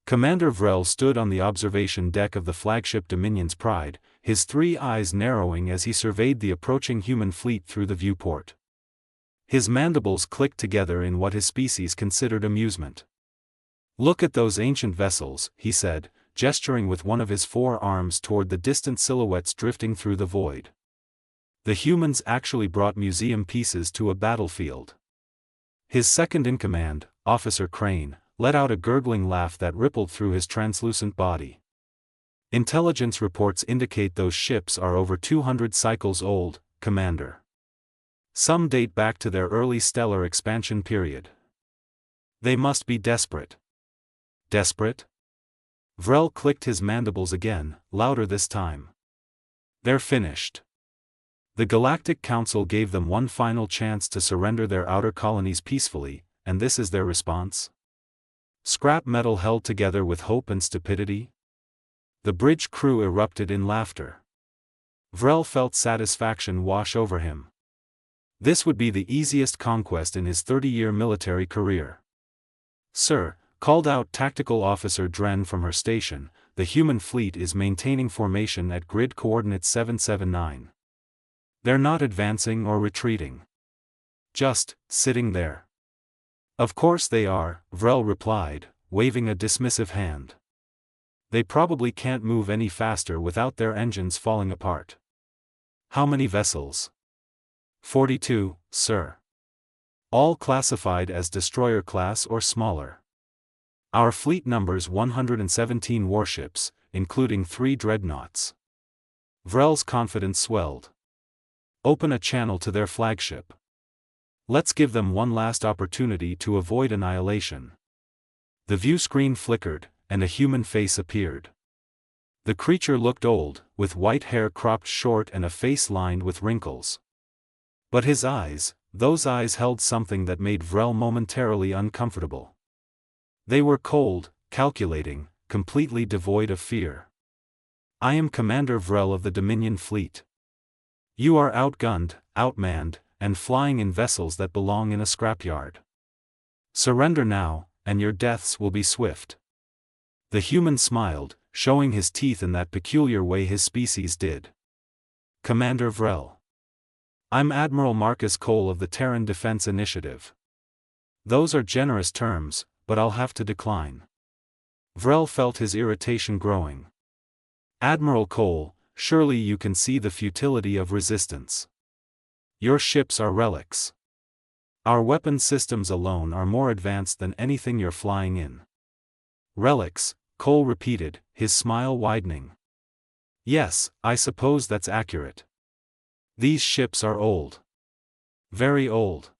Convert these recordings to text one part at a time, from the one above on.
Commander Vrel stood on the observation deck of the flagship Dominion's Pride, his 3 eyes narrowing as he surveyed the approaching human fleet through the viewport. His mandibles clicked together in what his species considered amusement. "Look at those ancient vessels," he said, gesturing with one of his 4 arms toward the distant silhouettes drifting through the void. The humans actually brought museum pieces to a battlefield. His second-in-command, Officer Crane, let out a gurgling laugh that rippled through his translucent body. "Intelligence reports indicate those ships are over 200 cycles old, Commander. Some date back to their early stellar expansion period. They must be desperate." "Desperate?" Vrel clicked his mandibles again, louder this time. "They're finished. The Galactic Council gave them one final chance to surrender their outer colonies peacefully, and this is their response? Scrap metal held together with hope and stupidity?" The bridge crew erupted in laughter. Vrel felt satisfaction wash over him. This would be the easiest conquest in his 30-year military career. "Sir," called out Tactical Officer Dren from her station, "the human fleet is maintaining formation at grid coordinate 779. They're not advancing or retreating. Just sitting there." "Of course they are," Vrel replied, waving a dismissive hand. "They probably can't move any faster without their engines falling apart." "How many vessels?" 42, sir. All classified as destroyer class or smaller. Our fleet numbers 117 warships, including 3 dreadnoughts." Vrel's confidence swelled. "Open a channel to their flagship. Let's give them one last opportunity to avoid annihilation." The view screen flickered, and a human face appeared. The creature looked old, with white hair cropped short and a face lined with wrinkles. But his eyes, those eyes held something that made Vrel momentarily uncomfortable. They were cold, calculating, completely devoid of fear. "I am Commander Vrel of the Dominion Fleet. You are outgunned, outmanned, and flying in vessels that belong in a scrapyard. Surrender now, and your deaths will be swift." The human smiled, showing his teeth in that peculiar way his species did. "Commander Vrel. I'm Admiral Marcus Cole of the Terran Defense Initiative." "Those are generous terms, but I'll have to decline." Vrel felt his irritation growing. "Admiral Cole, surely you can see the futility of resistance. Your ships are relics. Our weapon systems alone are more advanced than anything you're flying in." "Relics," Cole repeated, his smile widening. "Yes, I suppose that's accurate. These ships are old. Very old.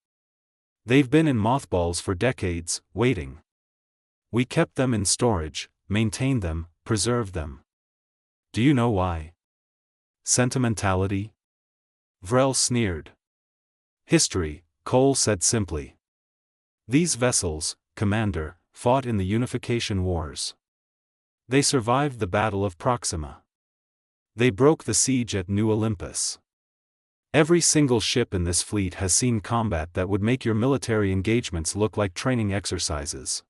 They've been in mothballs for decades, waiting. We kept them in storage, maintained them, preserved them. Do you know why? Sentimentality?" Vrel sneered. "History," Cole said simply. "These vessels, Commander, fought in the Unification Wars. They survived the Battle of Proxima. They broke the siege at New Olympus. Every single ship in this fleet has seen combat that would make your military engagements look like training exercises."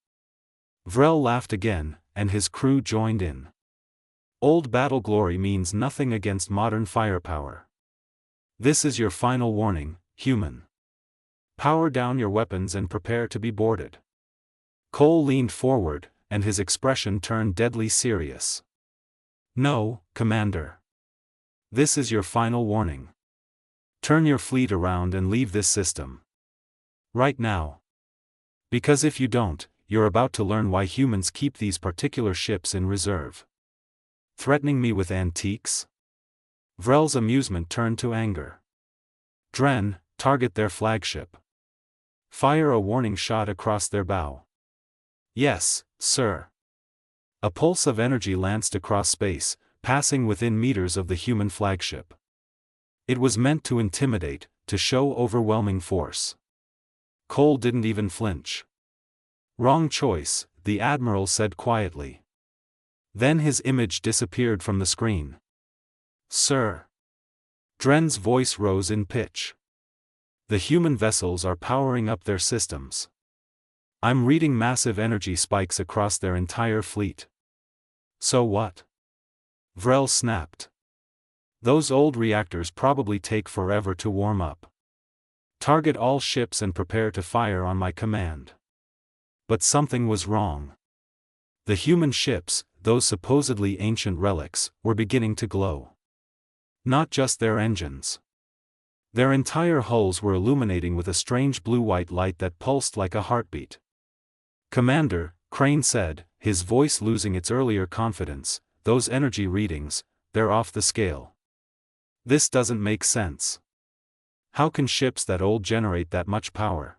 Vrel laughed again, and his crew joined in. "Old battle glory means nothing against modern firepower. This is your final warning, human. Power down your weapons and prepare to be boarded." Cole leaned forward, and his expression turned deadly serious. "No, Commander. This is your final warning. Turn your fleet around and leave this system. Right now. Because if you don't, you're about to learn why humans keep these particular ships in reserve." "Threatening me with antiques?" Vrel's amusement turned to anger. "Dren, target their flagship. Fire a warning shot across their bow." "Yes, sir." A pulse of energy lanced across space, passing within meters of the human flagship. It was meant to intimidate, to show overwhelming force. Cole didn't even flinch. "Wrong choice," the Admiral said quietly. Then his image disappeared from the screen. "Sir." Dren's voice rose in pitch. "The human vessels are powering up their systems. I'm reading massive energy spikes across their entire fleet. So what? Vrel snapped. Those old reactors probably take forever to warm up. Target all ships and prepare to fire on my command. But something was wrong. The human ships, those supposedly ancient relics, were beginning to glow. Not just their engines. Their entire hulls were illuminating with a strange blue-white light that pulsed like a heartbeat. "Commander," Crane said, his voice losing its earlier confidence, "those energy readings, they're off the scale. This doesn't make sense. How can ships that old generate that much power?"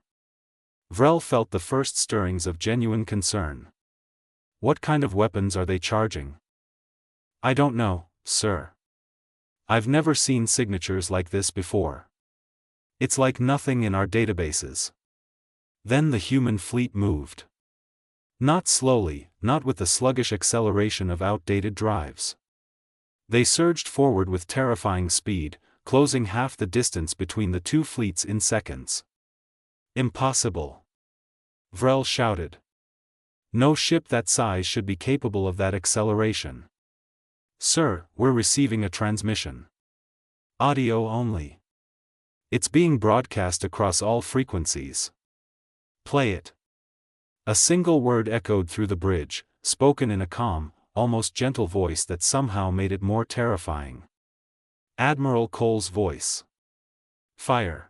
Vrel felt the first stirrings of genuine concern. "What kind of weapons are they charging?" "I don't know, sir. I've never seen signatures like this before. It's like nothing in our databases." Then the human fleet moved. Not slowly, not with the sluggish acceleration of outdated drives. They surged forward with terrifying speed, closing half the distance between the two fleets in seconds. "Impossible!" Vrel shouted. "No ship that size should be capable of that acceleration." "Sir, we're receiving a transmission. Audio only. It's being broadcast across all frequencies." "Play it." A single word echoed through the bridge, spoken in a calm, almost gentle voice that somehow made it more terrifying. Admiral Cole's voice. "Fire."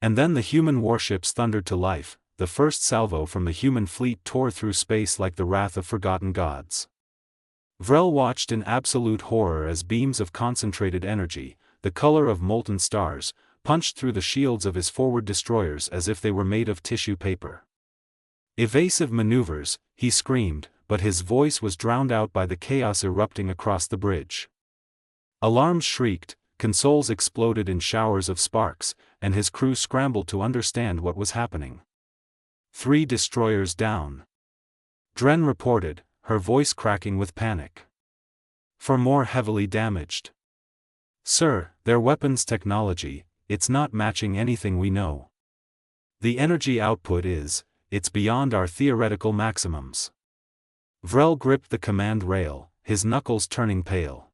And then the human warships thundered to life. The first salvo from the human fleet tore through space like the wrath of forgotten gods. Vrel watched in absolute horror as beams of concentrated energy, the color of molten stars, punched through the shields of his forward destroyers as if they were made of tissue paper. "Evasive maneuvers," he screamed, but his voice was drowned out by the chaos erupting across the bridge. Alarms shrieked, consoles exploded in showers of sparks, and his crew scrambled to understand what was happening. 3 destroyers down. Dren reported, her voice cracking with panic. 4 more heavily damaged. "Sir, their weapons technology, it's not matching anything we know. The energy output it's beyond our theoretical maximums." Vrel gripped the command rail, his knuckles turning pale.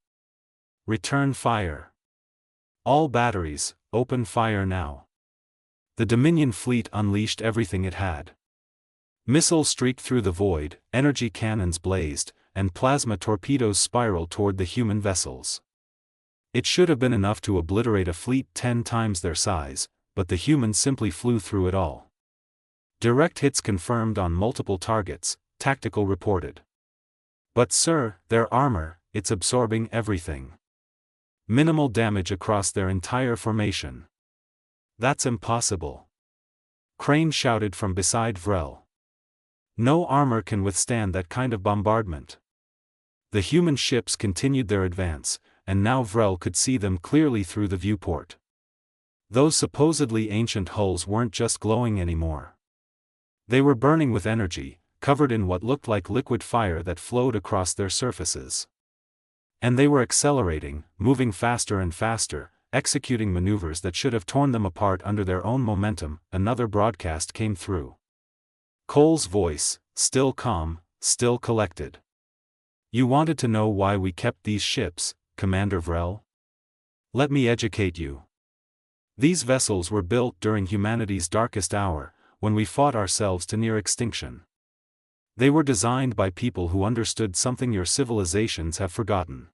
"Return fire. All batteries, open fire now." The Dominion fleet unleashed everything it had. Missiles streaked through the void, energy cannons blazed, and plasma torpedoes spiraled toward the human vessels. It should have been enough to obliterate a fleet 10 times their size, but the humans simply flew through it all. "Direct hits confirmed on multiple targets," Tactical reported. "But sir, their armor, it's absorbing everything. Minimal damage across their entire formation." "That's impossible." Crane shouted from beside Vrel. "No armor can withstand that kind of bombardment." The human ships continued their advance, and now Vrel could see them clearly through the viewport. Those supposedly ancient hulls weren't just glowing anymore. They were burning with energy, covered in what looked like liquid fire that flowed across their surfaces. And they were accelerating, moving faster and faster, executing maneuvers that should have torn them apart under their own momentum. Another broadcast came through. Cole's voice, still calm, still collected. "You wanted to know why we kept these ships, Commander Vrel? Let me educate you. These vessels were built during humanity's darkest hour, when we fought ourselves to near extinction. They were designed by people who understood something your civilizations have forgotten."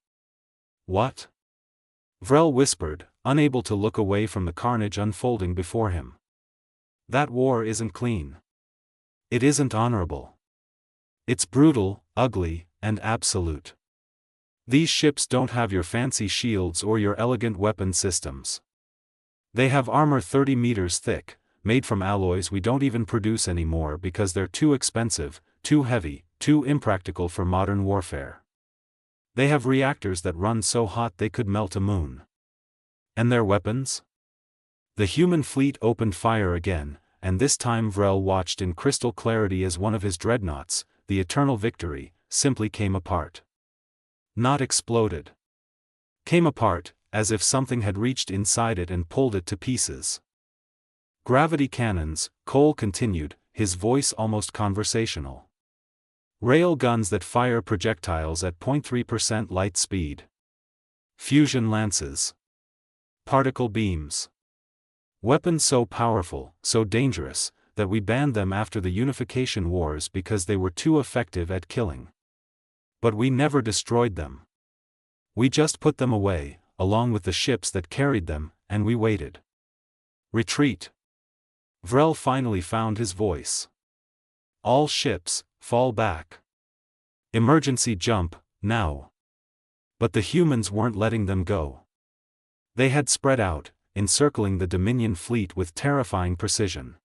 "What?" Vrel whispered, unable to look away from the carnage unfolding before him. "That war isn't clean. It isn't honorable. It's brutal, ugly, and absolute. These ships don't have your fancy shields or your elegant weapon systems. They have armor 30 meters thick, made from alloys we don't even produce anymore because they're too expensive, too heavy, too impractical for modern warfare. They have reactors that run so hot they could melt a moon. And their weapons?" The human fleet opened fire again, and this time Vrel watched in crystal clarity as one of his dreadnoughts, the Eternal Victory, simply came apart. Not exploded. Came apart, as if something had reached inside it and pulled it to pieces. "Gravity cannons," Cole continued, his voice almost conversational. Rail guns that fire projectiles at 0.3% light speed. Fusion lances. Particle beams. Weapons so powerful, so dangerous, that we banned them after the Unification Wars because they were too effective at killing. But we never destroyed them. We just put them away, along with the ships that carried them, and we waited. Retreat. Vrel finally found his voice. All ships, fall back. Emergency jump, now. But the humans weren't letting them go. They had spread out, encircling the Dominion fleet with terrifying precision.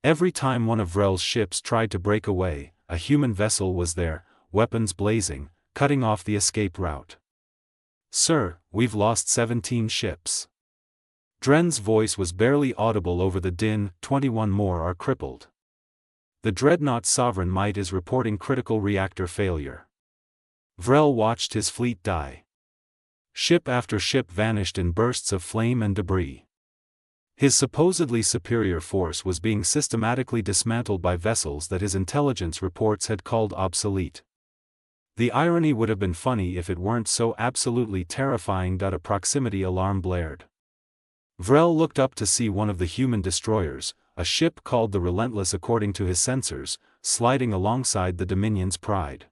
Every time one of Vrel's ships tried to break away, a human vessel was there, weapons blazing, cutting off the escape route. "Sir, we've lost 17 ships." Dren's voice was barely audible over the din. 21 more are crippled. The dreadnought Sovereign Might is reporting critical reactor failure. Vrel watched his fleet die. Ship after ship vanished in bursts of flame and debris. His supposedly superior force was being systematically dismantled by vessels that his intelligence reports had called obsolete. The irony would have been funny if it weren't so absolutely terrifying. A proximity alarm blared. Vrel looked up to see one of the human destroyers, a ship called the Relentless according to his sensors, sliding alongside the Dominion's Pride.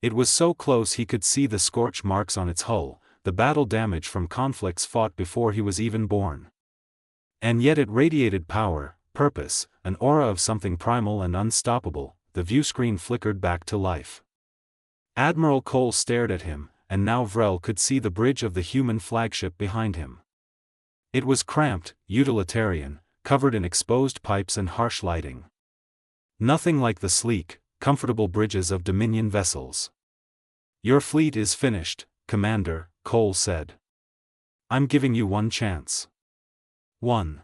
It was so close he could see the scorch marks on its hull, the battle damage from conflicts fought before he was even born. And yet it radiated power, purpose, an aura of something primal and unstoppable. The viewscreen flickered back to life. Admiral Cole stared at him, and now Vrel could see the bridge of the human flagship behind him. It was cramped, utilitarian, covered in exposed pipes and harsh lighting. Nothing like the sleek, comfortable bridges of Dominion vessels. "Your fleet is finished, Commander," Cole said. "I'm giving you one chance. 1.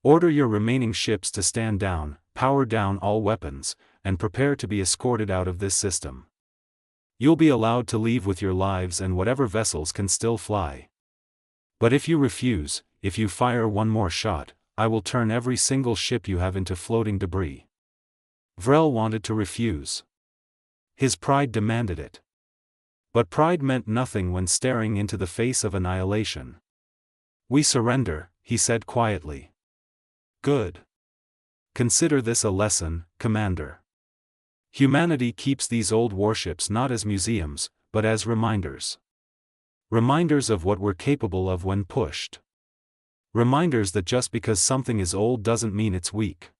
Order your remaining ships to stand down, power down all weapons, and prepare to be escorted out of this system. You'll be allowed to leave with your lives and whatever vessels can still fly. But if you refuse, if you fire one more shot, I will turn every single ship you have into floating debris." Vrel wanted to refuse. His pride demanded it. But pride meant nothing when staring into the face of annihilation. "We surrender," he said quietly. "Good. Consider this a lesson, Commander. Humanity keeps these old warships not as museums, but as reminders. Reminders of what we're capable of when pushed. Reminders that just because something is old doesn't mean it's weak.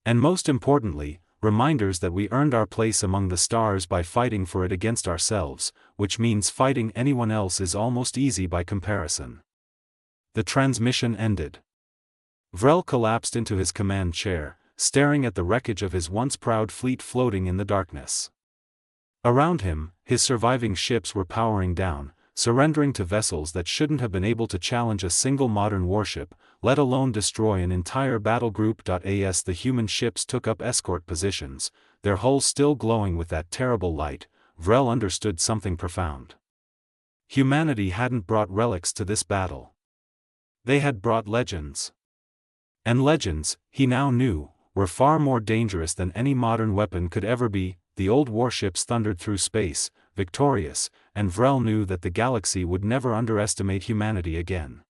And most importantly, reminders that we earned our place among the stars by fighting for it against ourselves, which means fighting anyone else is almost easy by comparison." The transmission ended. Vrel collapsed into his command chair, staring at the wreckage of his once proud fleet floating in the darkness. Around him, his surviving ships were powering down, surrendering to vessels that shouldn't have been able to challenge a single modern warship, let alone destroy an entire battle group. As the human ships took up escort positions, their hulls still glowing with that terrible light, Vrel understood something profound. Humanity hadn't brought relics to this battle. They had brought legends. And legends, he now knew, were far more dangerous than any modern weapon could ever be. The old warships thundered through space, victorious, and Vrel knew that the galaxy would never underestimate humanity again.